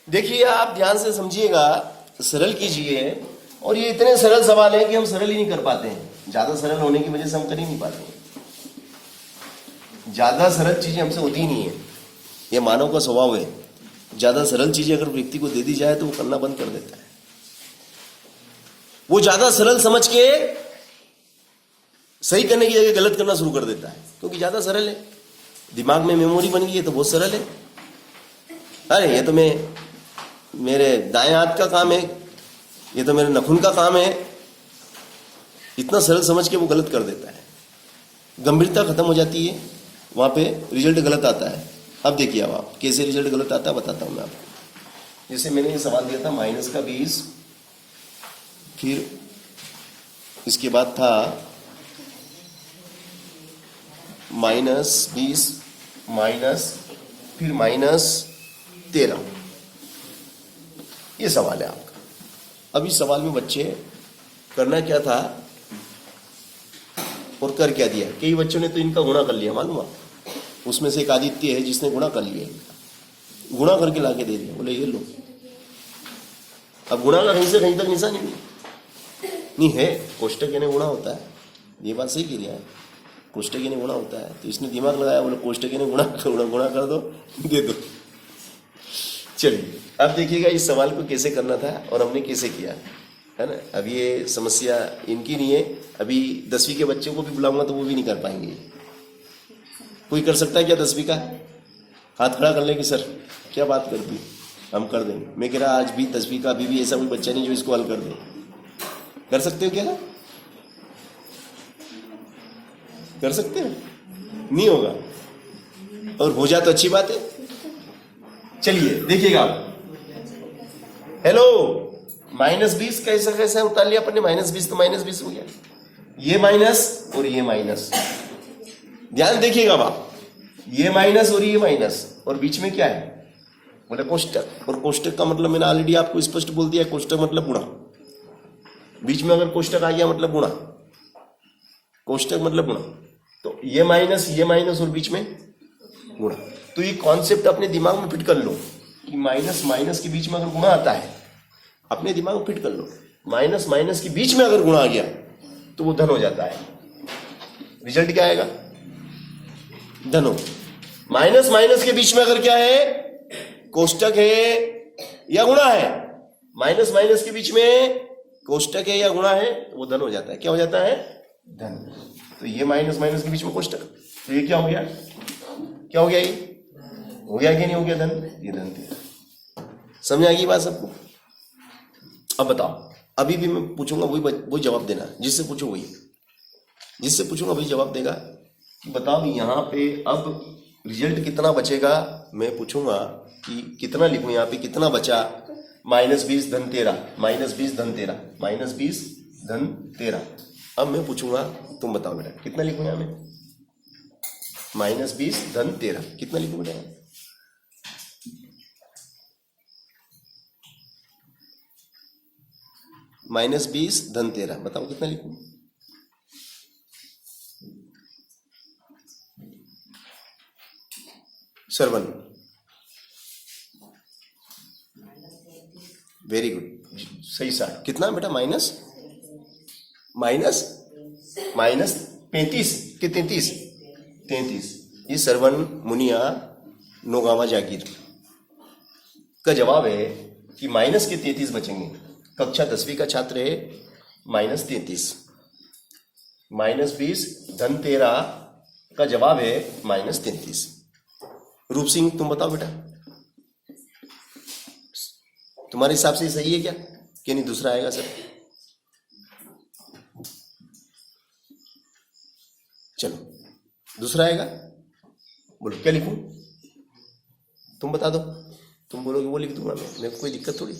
देखिए आप ध्यान से समझिएगा, सरल कीजिए। और ये इतने सरल सवाल हैं कि हम सरल ही नहीं कर पाते हैं। ज्यादा सरल होने की वजह से हम कर ही नहीं पाते हैं। ज्यादा सरल चीजें हमसे होती ही नहीं है, ये मानव का स्वभाव है। ज्यादा सरल चीजें अगर व्यक्ति को दे दी जाए तो वो करना बंद कर देता है। वो ज्यादा सरल समझ के सही करने की जगह गलत करना शुरू कर देता है, क्योंकि ज्यादा सरल है। दिमाग में मेमोरी बन गई है तो बहुत सरल है। अरे ये तो मेरे दाएं हाथ का काम है, ये तो मेरे नखून का काम है, इतना सरल समझ के वो गलत कर देता है। गंभीरता खत्म हो जाती है, वहां पे रिजल्ट गलत आता है। अब देखिए अब आप कैसे रिजल्ट गलत आता है बताता हूं मैं आपको। जैसे मैंने ये सवाल दिया था -20, फिर इसके बाद था -20 माइनस फिर -13। ये सवाल है आपका। अब इस सवाल में बच्चे करना क्या था और कर क्या दिया। कई बच्चों ने तो इनका गुणा कर लिया, मालूम आप। उसमें से एक आदित्य है जिसने गुणा कर लिया, गुणा करके लाके दे दिया, बोले ये लो। अब गुणा का कहीं से कहीं तक निशान नहीं है। कोष्टक यानी गुणा होता है, ये बात सही कह रही है। कोष्टक यानी गुणा होता है, तो इसने दिमाग लगाया, बोले कोष्टक यानी गुणा कर दो, दे दो। चलिए अब देखिएगा इस सवाल को कैसे करना था और हमने कैसे किया, है ना। अब ये समस्या इनकी नहीं है। अभी 10वीं के बच्चों को भी बुलाऊंगा तो वो भी नहीं कर पाएंगे। कोई कर सकता है क्या 10वीं का? हाथ खड़ा कर ले कि सर क्या बात करती, हम कर देंगे। मैं कह रहा आज भी 10वीं का अभी भी ऐसा कोई बच्चा नहीं जो इसको हल कर दे। कर सकते हो क्या? कर सकते हो? नहीं होगा, और हो जाए तो अच्छी बात है। चलिए देखिएगा, हेलो -20 कैसा उतार लिया अपन ने। -20 तो -20 हो गया, ये माइनस और ये माइनस। ध्यान देखिएगा आप, ये माइनस और ये माइनस, और बीच में क्या है, बोले कोष्टक। और कोष्टक का मतलब मैंने ऑलरेडी आपको स्पष्ट बोल दिया, कोष्टक मतलब गुणा। बीच में अगर कोष्टक आ गया मतलब गुणा, कोष्टक मतलब गुणा। तो ये माइनस और बीच में गुणा। तो ये कॉन्सेप्ट अपने दिमाग में फिट कर लो कि माइनस के बीच में अगर गुणा आता है, अपने दिमाग में फिट कर लो। माइनस के बीच में अगर गुणा आ गया तो वो धन हो जाता है। रिजल्ट क्या आएगा? धन हो। माइनस के बीच में अगर क्या है, कोष्टक है या गुणा है, माइनस के बीच में कोष्टक है या गुणा है, वो धन हो जाता है। क्या हो जाता है? धन। तो ये माइनस के बीच में कोष्टक, तो ये क्या हो गया? क्या हो गया? ये हो गया कि नहीं हो गया? धन। ये धन थे। समझ आएगी बात सबको? अब बताओ, अभी भी मैं पूछूंगा वही जवाब देना। जिससे पूछूंगा वही जवाब देगा कि बताओ यहाँ पे अब रिजल्ट कितना बचेगा। मैं पूछूंगा कि कितना लिखूं यहाँ पे, कितना बचा। -20 धन 13, -20 धन 13, -20 धन 13। अब मैं पूछूंगा, तुम बताओ बेटा कितना लिखूं यहाँ में। -20 धन 13 कितना लिखूं बेटा? -20 धन 13, बताओ कितना लिखूं? सरवन, वेरी गुड, सही साठ। कितना बेटा? माइनस 35 कि 33। ये सरवन मुनिया नोगावा जागीर का जवाब है कि माइनस के 33 बचेंगे। कक्षा 10वीं का छात्र है, -33। -20 धन 13 का जवाब है -33। रूप सिंह तुम बताओ बेटा, तुम्हारे हिसाब से सही है क्या कि नहीं? दूसरा आएगा सर। चलो दूसरा आएगा, बोलो क्या लिखूं? तुम बता दो, तुम बोलोगे वो लिख दूंगा मैं, मेरे को कोई दिक्कत थोड़ी।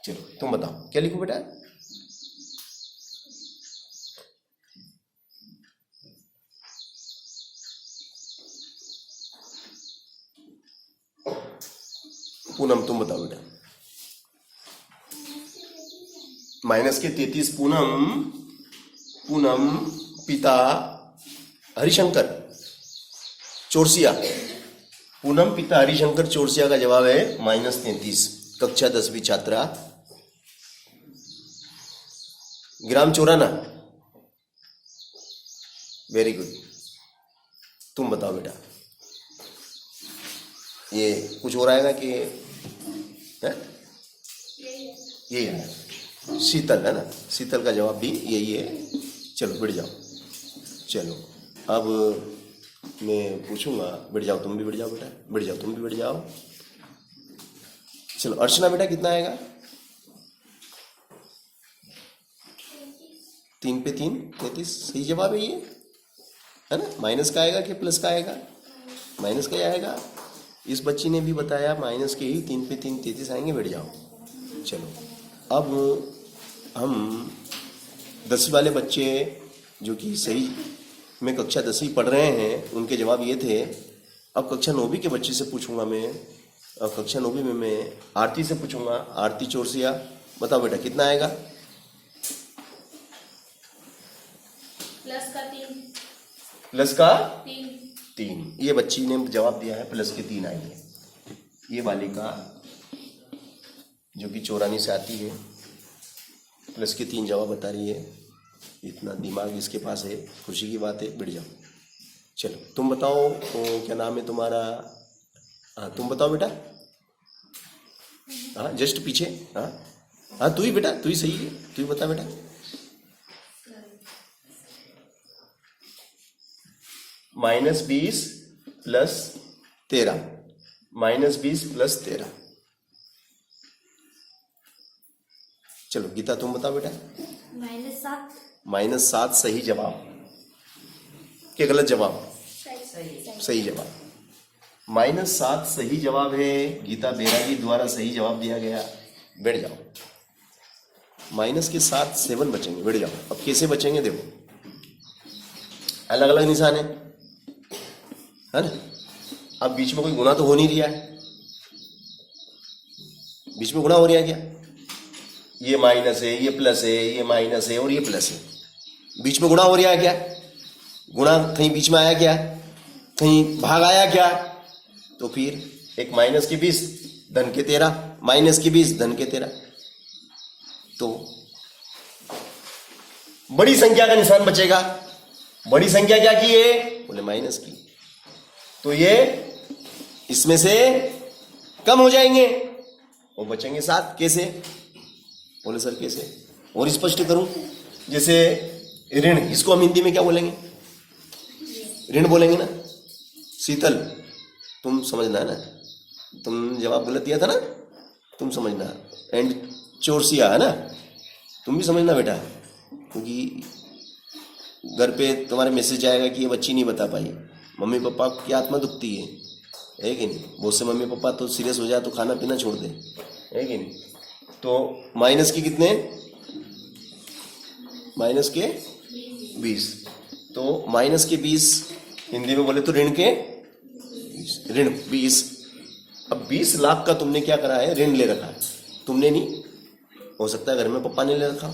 चलो तुम बताओ क्या लिखूं बेटा? पूनम तुम बताओ बेटा। माइनस के 33 पूनम पिता हरिशंकर चोरसिया, पूनम पिता हरिशंकर चौरसिया का जवाब है -33। कक्षा 10वीं छात्रा। ग्राम चोराना, वेरी गुड। तुम बताओ बेटा, ये कुछ और आएगा कि है? यही है, शीतल है ना, शीतल का जवाब भी यही है। चलो बैठ जाओ। चलो अब मैं पूछूंगा, बैठ जाओ, तुम भी बैठ जाओ बेटा, बैठ जाओ, तुम भी बैठ जाओ। चलो अर्चना बेटा, कितना आएगा? 3 पे 3 33, सही जवाब है ये, है ना। माइनस का आएगा कि प्लस का आएगा? माइनस का ही आएगा। इस बच्ची ने भी बताया माइनस के ही 3 पे 3 33 आएंगे। बैठ जाओ। चलो अब हम 10वीं वाले बच्चे जो कि सही में कक्षा 10वीं पढ़ रहे हैं, उनके जवाब ये थे। अब कक्षा 9वीं के बच्चे से पूछूंगा मैं। अब कक्षा 9वीं में मैं आरती से पूछूंगा। आरती चौरसिया, बताओ बेटा कितना आएगा? प्लस का 3। ये बच्ची ने जवाब दिया है प्लस के 3 आएंगे। ये बालिका जो कि चौरानी से आती है, प्लस के 3 जवाब बता रही है। इतना दिमाग इसके पास है, खुशी की बात है। बैठ जाओ। चलो तुम बताओ, क्या नाम है तुम्हारा? हाँ तुम बताओ बेटा। हाँ जस्ट पीछे। हाँ हाँ तू ही बेटा, तू ही सही है, तू ही बता बेटा। -20 प्लस 13, -20 प्लस 13। चलो गीता तुम बताओ बेटा। -7 सही जवाब क्या गलत जवाब? सही जवाब। -7 सही जवाब है। गीता बैरागी द्वारा सही जवाब दिया गया। बैठ जाओ। माइनस के साथ 7 बचेंगे। बैठ जाओ। अब कैसे बचेंगे देखो, अलग अलग निशान है ना। अब बीच में कोई गुना तो हो नहीं रहा है। बीच में गुना हो रहा है क्या? ये माइनस है, ये प्लस है, ये माइनस है और ये प्लस है। बीच में गुणा हो रहा है क्या? गुणा कहीं बीच में आया क्या? कहीं भाग आया क्या? तो फिर एक माइनस के 20 धन के 13, माइनस के 20 धन के 13। तो बड़ी संख्या का निशान बचेगा। बड़ी संख्या क्या की है? बोले माइनस की। तो ये इसमें से कम हो जाएंगे और बचेंगे 7। कैसे? बोले सर कैसे? और स्पष्ट करूं, जैसे ऋण, इसको हम हिंदी में क्या बोलेंगे? ऋण बोलेंगे ना। शीतल तुम समझना है ना, तुम जवाब गलत दिया था ना, तुम समझना। एंड चौरसिया है ना, तुम भी समझना बेटा, क्योंकि घर पे तुम्हारे मैसेज आएगा कि ये बच्ची नहीं बता पाई। मम्मी पापा की आत्मा दुखती है कि नहीं? बहुत से मम्मी पापा तो सीरियस हो जाए तो खाना पीना छोड़ दे, है कि नहीं? तो माइनस के कितने? माइनस के 20। तो माइनस के 20 हिंदी में बोले तो ऋण के 20। ऋण 20। अब 20 लाख का तुमने क्या करा है? ऋण ले रखा है। तुमने नहीं, हो सकता है घर में पापा ने ले रखा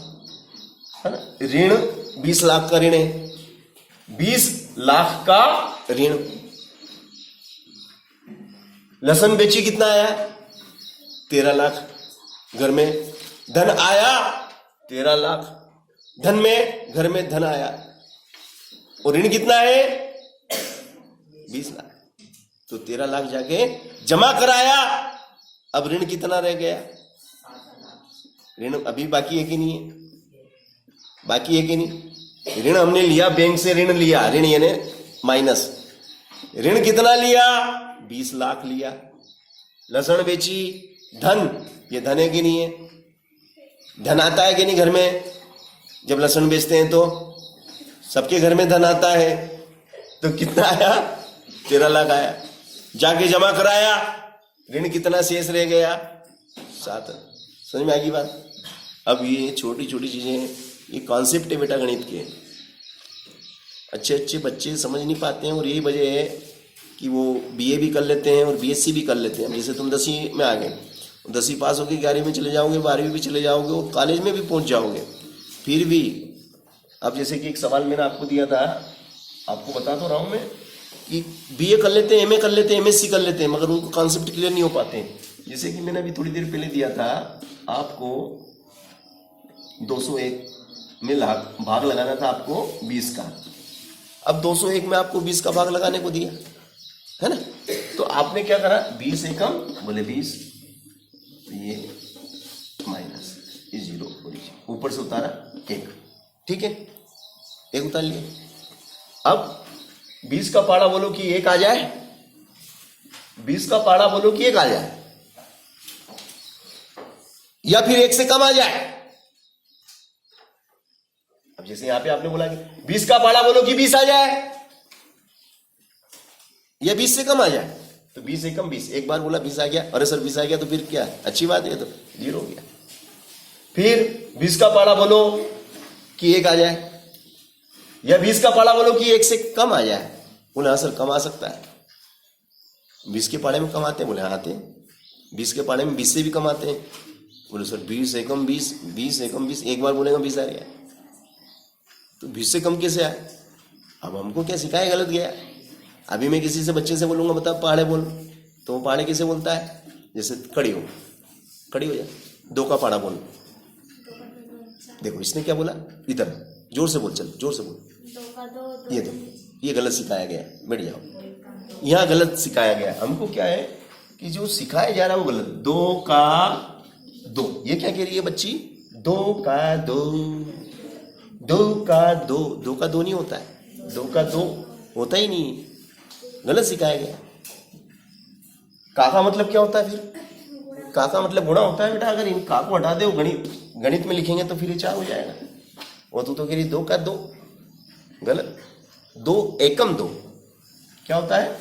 है ना। ऋण 20 लाख का ऋण है। 20 लाख का ऋण। लहसुन बेची कितना आया? 13 लाख। घर में धन आया 13 लाख। धन में, घर में धन आया। और ऋण कितना है? 20 लाख। तो 13 लाख जाके जमा कराया। अब ऋण कितना रह गया? ऋण अभी बाकी है कि नहीं है? बाकी है कि नहीं? ऋण हमने लिया, बैंक से ऋण लिया, ऋण यानी माइनस। ऋण कितना लिया? 20 लाख लिया। लहसुन बेची, धन, ये धन है कि नहीं है? धन आता है कि नहीं घर में? जब लहसुन बेचते हैं तो सबके घर में धन आता है। तो कितना आया? 13 लाख आया। जाके जमा कराया, ऋण कितना शेष रह गया? 7। समझ में आएगी बात? अब ये छोटी छोटी चीजें, ये कॉन्सेप्ट है बेटा गणित के। अच्छे अच्छे बच्चे समझ नहीं पाते हैं, और यही वजह है कि वो बीए भी कर लेते हैं और बीएससी भी कर लेते हैं। जैसे तुम 10वीं में आ गए, 10वीं पास होकर 11वीं में चले जाओगे, 12वीं भी चले जाओगे और कॉलेज में भी पहुंच जाओगे। फिर भी अब जैसे कि एक सवाल मैंने आपको दिया था, आपको बता तो रहा हूं मैं कि बीए कर लेते हैं, एमए कर लेते हैं, एमएससी कर लेते हैं, मगर उनको कॉन्सेप्ट क्लियर नहीं हो पाते हैं। जैसे कि मैंने अभी थोड़ी देर पहले दिया था आपको 201 में भाग लगाना था आपको 20 का। अब 201 में आपको 20 का भाग लगाने को दिया है ना, तो आपने क्या करा, 20 एकम बोले 20, ये माइनस, ये 0, ऊपर से उतारा 1, ठीक है, 1 उतार लिया। अब 20 का पाड़ा बोलो कि 1 आ जाए, 20 का पाड़ा बोलो कि 1 आ जाए, या फिर 1 से कम आ जाए। अब जैसे यहां पे आपने बोला कि 20 का पाड़ा बोलो कि 20 आ जाए, या 20 से कम आ जाए, तो 20 से कम 20, एक बार बोला 20 आ गया, अरे सर 20 आ गया तो फिर क्या, अच्छी बात है, तो 0 हो गया। फिर 20 का पाड़ा बोलो कि 1 आ जाए, या 20 का पाड़ा बोलो कि 1 से कम आ जाए, बोले हाँ सर कम आ सकता है। 20 के पाड़े में कम आते हैं, बोले हाँ आते हैं। 20 के पाड़े में 20 से भी कम आते हैं, बोले सर 20 एकम 20, 20 एकम 20, एक बार बोलेगा 20 आ गया, तो 20 से कम कैसे आए। अब हमको क्या सिखाया, गलत गया। अभी मैं किसी से बच्चे से बोलूंगा बता पहाड़े बोल, तो वो पहाड़े कैसे बोलता है, जैसे खड़ी हो जाए, 2 का पाड़ा बोल। देखो इसने क्या बोला, इधर जोर से बोल, चल जोर से बोल, ये देखो ये गलत सिखाया गया, बैठ जाओ, यहाँ गलत सिखाया गया। हमको क्या है कि जो सिखाया जा रहा है वो गलत। 2 का 2, ये क्या कह रही है बच्ची, 2 का 2, 2 का 2, 2 का 2 नहीं होता है, 2 का 2 होता ही नहीं, गलत सिखाया गया। का मतलब क्या होता है, फिर का मतलब गुणा होता है बेटा। अगर इन का को हटा दो, गणित में लिखेंगे तो फिर ये 4 हो जाएगा। वो तो कह रही 2 का 2, गलत। 2 एकम 2 क्या होता है,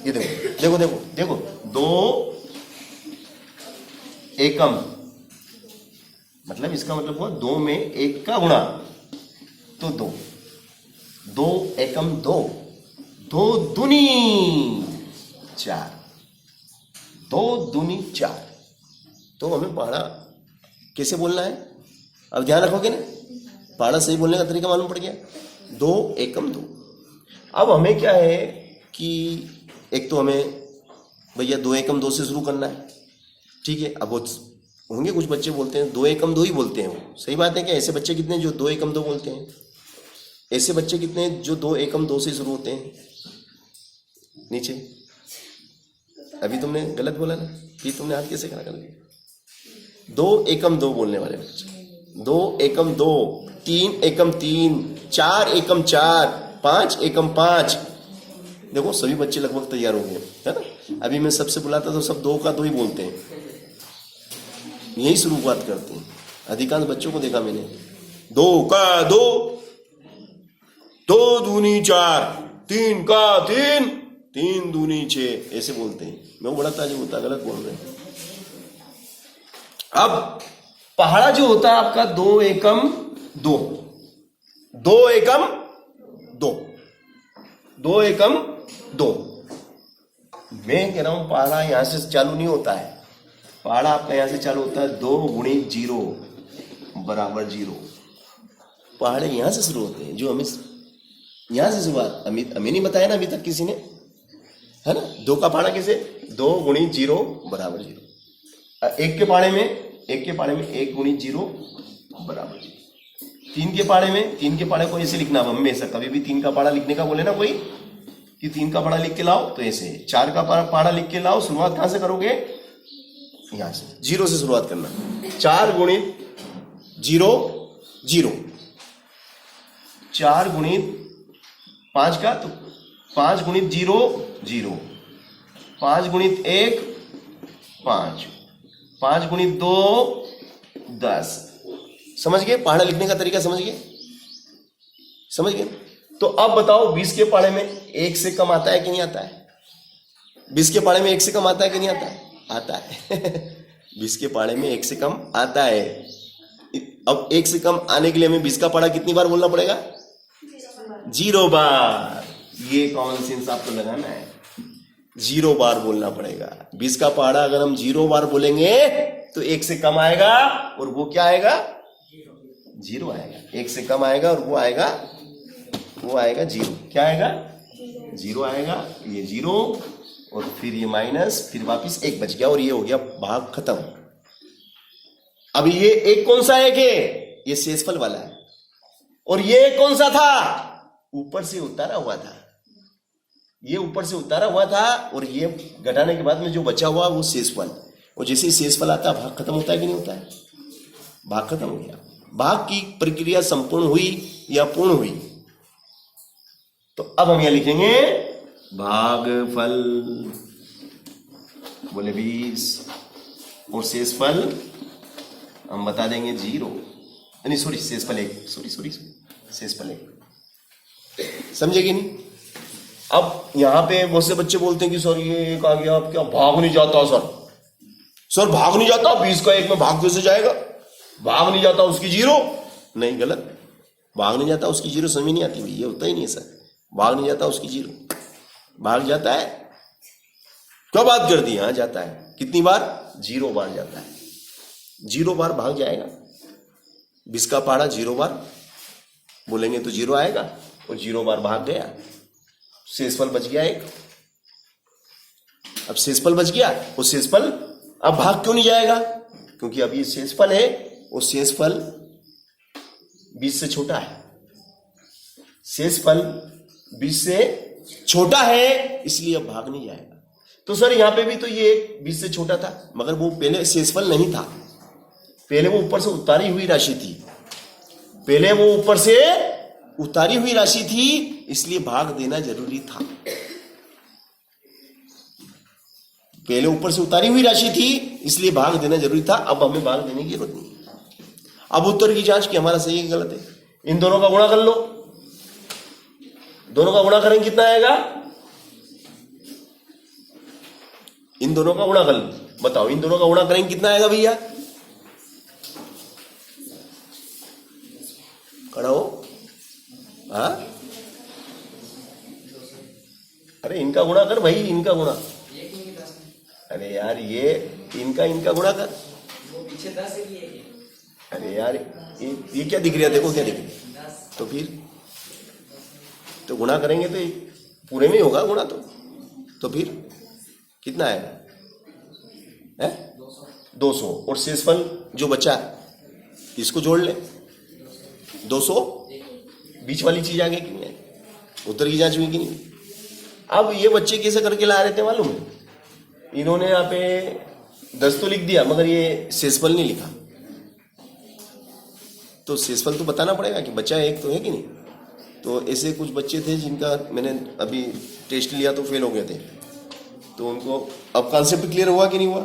ये देखो देखो देखो देखो, 2 एकम मतलब इसका मतलब हुआ 2 में 1 का गुणा, तो 2, 2 एकम 2, 2 दूनी 4, 2 दूनी 4। तो हमें पहाड़ा कैसे बोलना है, अब ध्यान रखोगे ना, पहाड़ा सही बोलने का तरीका मालूम पड़ गया, 2 एकम 2। अब हमें क्या है कि एक तो हमें भैया 2 एकम 2 से शुरू करना है, ठीक है। अब वो होंगे कुछ बच्चे बोलते हैं 2 एकम 2 ही बोलते हैं, वो सही बात है क्या। ऐसे बच्चे कितने जो 2 एकम 2 बोलते हैं, ऐसे बच्चे कितने जो 2 एकम 2 से शुरू होते हैं, नीचे। अभी तुमने गलत बोला ना, फिर तुमने हाथ कैसे खड़ा कर दिया। 2 एकम 2 बोलने वाले बच्चे, 2 एकम 2, 3 एकम 3, 4 एकम 4, 5 एकम 5। देखो सभी बच्चे लगभग तैयार हो गए, है ना। अभी मैं सबसे बुलाता तो सब 2 का 2 ही बोलते हैं, यही शुरुआत करते हैं। अधिकांश बच्चों को देखा मैंने, 2 का 2, 2 दूनी 4, 3 का 3, 3 दूनी 6, ऐसे बोलते हैं। मैं वो बड़ा ताजुब होता, गलत बोल रहे हैं। अब पहाड़ा जो होता है आपका 2 एकम 2, 2 एकम 2, 2 एकम 2। मैं कह रहा हूं पहाड़ा यहां से चालू नहीं होता है, पहाड़ा आपका यहां से चालू होता है 2 गुणित 0 बराबर 0। पहाड़े यहां से शुरू होते हैं, जो हमें यहां से शुरुआत हमें नहीं बताया ना अभी तक किसी ने, है ना। 2 का पहाड़ा कैसे, 2 गुणित 0 बराबर 0। 1 के पहाड़े में 1 गुणित 0 बराबर 0। 3 के पहाड़े में, 3 के पहाड़े को ऐसे लिखना हमेशा, कभी भी 3 का पहाड़ा लिखने का बोले ना कोई कि 3 का पहाड़ा लिख के लाओ, तो ऐसे 4 का पहाड़ा लिख के लाओ। शुरुआत कहां से करोगे, यहां से 0 से शुरुआत करना। 4 गुणित 0 0, 4 गुणित 5 का, तो 5 गुणित 0 0, 5 गुणित 1 5, 5 गुणित 2 10। समझ गए पहाड़ा लिखने का तरीका, समझ गए। तो अब बताओ 20 के पहाड़े में 1 से कम आता है कि नहीं आता है। 20 के पहाड़े में 1 से कम आता है कि नहीं आता है, आता है। 20 के पहाड़े में 1 से कम आता है। अब 1 से कम आने के लिए हमें 20 का पहाड़ा कितनी बार बोलना पड़ेगा, 0 बार। ये कॉमन सेंस आपको लगाना है, 0 बार बोलना पड़ेगा। 20 का पहाड़ा अगर हम 0 बार बोलेंगे तो 1 से कम आएगा, और वो क्या आएगा, 0 आएगा। 1 से कम आएगा और वो आएगा 0। क्या आएगा, जीरो आएगा, ये जीरो और फिर ये माइनस, फिर वापिस एक बच गया और ये हो गया भाग खत्म। अब ये एक कौन सा एक है? ये शेषफल वाला है। और ये कौन सा था? ऊपर से उतारा हुआ था, ये ऊपर से उतारा हुआ था और ये घटाने के बाद में जो बचा हुआ वो शेषफल। और जैसे ही शेषफल आता है भाग खत्म होता है कि नहीं होता है? भाग खत्म हो गया। भाग की प्रक्रिया संपूर्ण हुई या पूर्ण हुई? तो अब हम यहां लिखेंगे भागफल, बोले 20 और शेषफल हम बता देंगे 0, नहीं सॉरी शेषफल 1, सॉरी शेषफल 1। समझे कि नहीं? अब यहां पे बहुत से बच्चे बोलते हैं कि सर ये कहा गया, आप क्या भाग नहीं जाता? सर भाग नहीं जाता, 20 का 1 में भाग कैसे जाएगा? भाग नहीं जाता उसकी 0। नहीं, गलत। भाग नहीं जाता उसकी 0 समझ नहीं आती भाई, ये होता ही नहीं है सर। भाग नहीं जाता उसकी 0, भाग जाता है। क्या बात कर दी? हाँ जाता है। कितनी बार? 0 बार जाता है। 0 बार भाग जाएगा। 20 का पहाड़ा 0 बार बोलेंगे तो 0 आएगा और 0 बार भाग गया, शेषफल बच गया 1। अब शेषफल बच गया और शेषफल अब भाग क्यों नहीं जाएगा? क्योंकि अब ये शेषफल है और शेषफल 20 से छोटा है। शेषफल 20 से छोटा है, इसलिए अब भाग नहीं जाएगा। तो सर यहां पे भी तो ये 20 से छोटा था, मगर वो पहले शेषफल नहीं था, पहले वो ऊपर से उतारी हुई राशि थी। पहले वो ऊपर से उतारी हुई राशि थी, इसलिए भाग देना जरूरी था। पहले ऊपर से उतारी हुई राशि थी, इसलिए भाग देना जरूरी था। अब हमें भाग देने की जरूरत नहीं। अब उत्तर की जांच कि हमारा सही है कि गलत है। इन दोनों का गुणा कर लो, दोनों का गुणा करेंगे कितना आएगा? इन दोनों का गुणा कर लो, बताओ इन दोनों का गुणा करेंगे कितना आएगा भैया? खड़ा हो। हाँ, अरे इनका गुणा कर भाई, इनका गुणा। अरे यार ये इनका गुणा कर। अरे यार ये क्या दिख रहा है? देखो क्या दिख रहा है। तो फिर तो गुणा करेंगे तो पूरे में ही होगा गुणा। तो फिर कितना आएगा? है 200। और शेषफल जो बचा इसको जोड़ ले, 200 बीच वाली चीज आ गई कि नहीं? उत्तर की जांच हुई कि नहीं? अब ये बच्चे कैसे करके ला रहे थे मालूम है? इन्होंने यहाँ पे 10 तो लिख दिया, मगर ये शेषफल नहीं लिखा। तो शेषफल तो बताना पड़ेगा कि बच्चा एक तो है कि नहीं। तो ऐसे कुछ बच्चे थे जिनका मैंने अभी टेस्ट लिया तो फेल हो गए थे। तो उनको अब कॉन्सेप्ट क्लियर हुआ कि नहीं हुआ?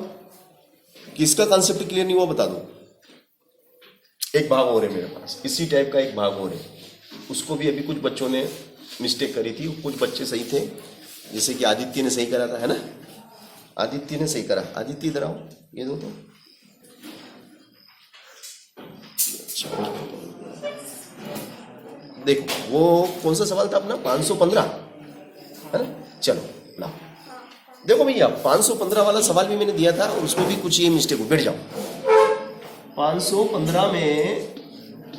किसका कॉन्सेप्ट क्लियर नहीं हुआ बता दो। एक भाग हो रहे मेरे पास, इसी टाइप का एक भाग हो रहे, उसको भी अभी कुछ बच्चों ने मिस्टेक करी थी। कुछ बच्चे सही थे, जैसे कि आदित्य ने सही करा था, है ना? आदित्य ने सही करा। आदित्य इधर आओ, ये दो तो। देखो वो कौन सा सवाल था अपना? 515, है ना? चलो लाओ, देखो भैया 515 वाला सवाल भी मैंने दिया था और उसमें भी कुछ ये मिस्टेक हो। बैठ जाओ। 515 में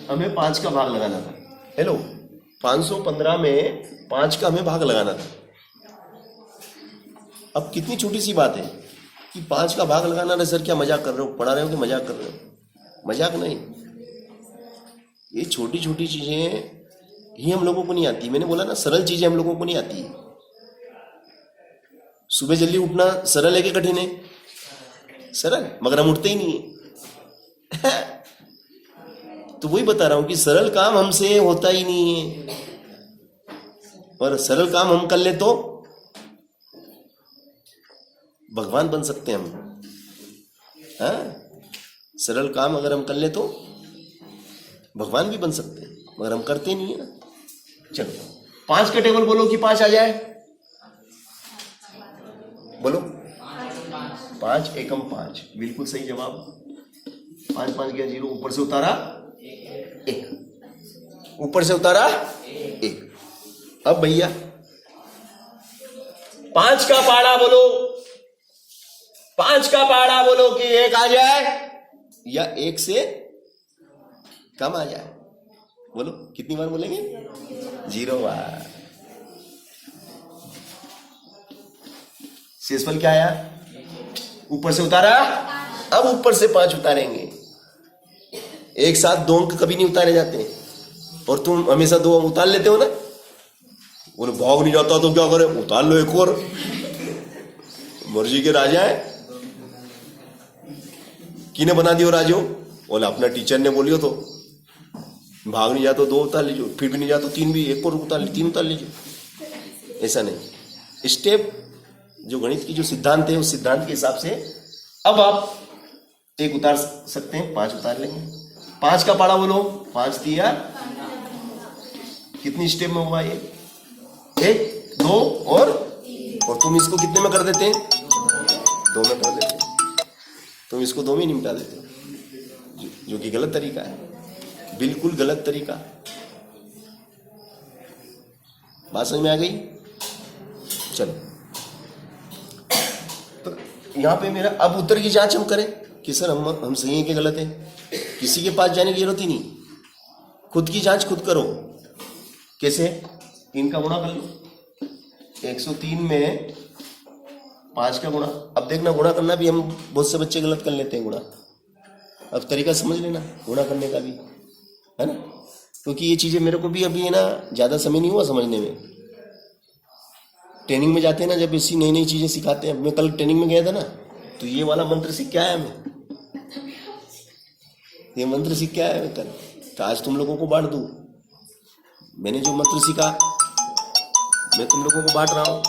हमें 5 का भाग लगाना था। हेलो, 515 में 5 का हमें भाग लगाना था। अब कितनी छोटी सी बात है कि 5 का भाग लगाना। अरे सर क्या मजाक कर रहे हो? पढ़ा रहे हो कि मजाक कर रहे हो? मजाक नहीं, ये छोटी छोटी चीजें ही हम लोगों को नहीं आती। मैंने बोला ना, सरल चीजें हम लोगों को नहीं आती है। सुबह जल्दी उठना सरल है कि कठिन है? सरल, मगर हम उठते ही नहीं है। तो वही बता रहा हूं कि सरल काम हमसे होता ही नहीं है। और सरल काम हम कर ले तो भगवान बन सकते हैं हम। हाँ, सरल काम अगर हम कर ले तो भगवान भी बन सकते हैं, मगर हम करते नहीं है ना। चलो 5 का टेबल बोलो कि 5 आ जाए। बोलो 5 एकम 5, बिल्कुल सही जवाब। 5 5 गया 0, ऊपर से उतारा 1, ऊपर से उतारा 1। अब भैया 5 का पहाड़ा बोलो, 5 का पहाड़ा बोलो कि 1 आ जाए या 1 से कम आ जाए। बोलो कितनी बार बोलेंगे? 0 बार। शेषफल क्या आया? ऊपर से उतारा, अब ऊपर से 5 उतारेंगे। एक साथ 2 अंक कभी नहीं उतारे जाते, और तुम हमेशा 2 अंक उतार लेते हो ना। बोले भाग नहीं जाता तो क्या करे? उतार लो एक और, मर्जी के राजा है। किने बना दियो राजो? बोले अपना टीचर ने बोलियो तो। भाग नहीं जाता 2 उतार लीजिए, फिर भी नहीं जाता 3 भी, एक और उतार लीजिए, 3 उतार लीजिए। ऐसा नहीं, स्टेप जो गणित की जो सिद्धांत है उस सिद्धांत के हिसाब से अब आप 1 उतार सकते हैं, 5 उतार लेंगे। 5 का पाड़ा बोलो, 5 दिया, कितनी स्टेप में हुआ ये? 1 2 और तुम इसको कितने में कर देते हैं? 2 में कर देते हैं। तुम इसको 2 में निपटा देते हो, जो कि गलत तरीका है, बिल्कुल गलत तरीका। बात समझ में आ गई? चलो, तो यहां पे मेरा अब उत्तर की जांच हम करें कि सर हम सही हैं कि गलत है। किसी के पास जाने की जरूरत ही नहीं, खुद की जांच खुद करो। कैसे? इनका गुणा कर लो, 103 में 5 का गुणा। अब देखना, गुणा करना भी हम बहुत से बच्चे गलत कर लेते हैं गुणा। अब तरीका समझ लेना गुणा करने का भी, है ना, क्योंकि ये चीजें मेरे को भी अभी है ना ज्यादा समय नहीं हुआ समझने में। ट्रेनिंग में जाते हैं ना, जब ऐसी नई नई चीजें सिखाते हैं। मैं कल ट्रेनिंग में गया था ना, तो ये वाला मंत्र सीख के आया मैं, ये मंत्र सीख के आया मैं कल। तो आज तुम लोगों को बांट दूं। मैंने जो मंत्र सीखा मैं तुम लोगों को बांट रहा हूं।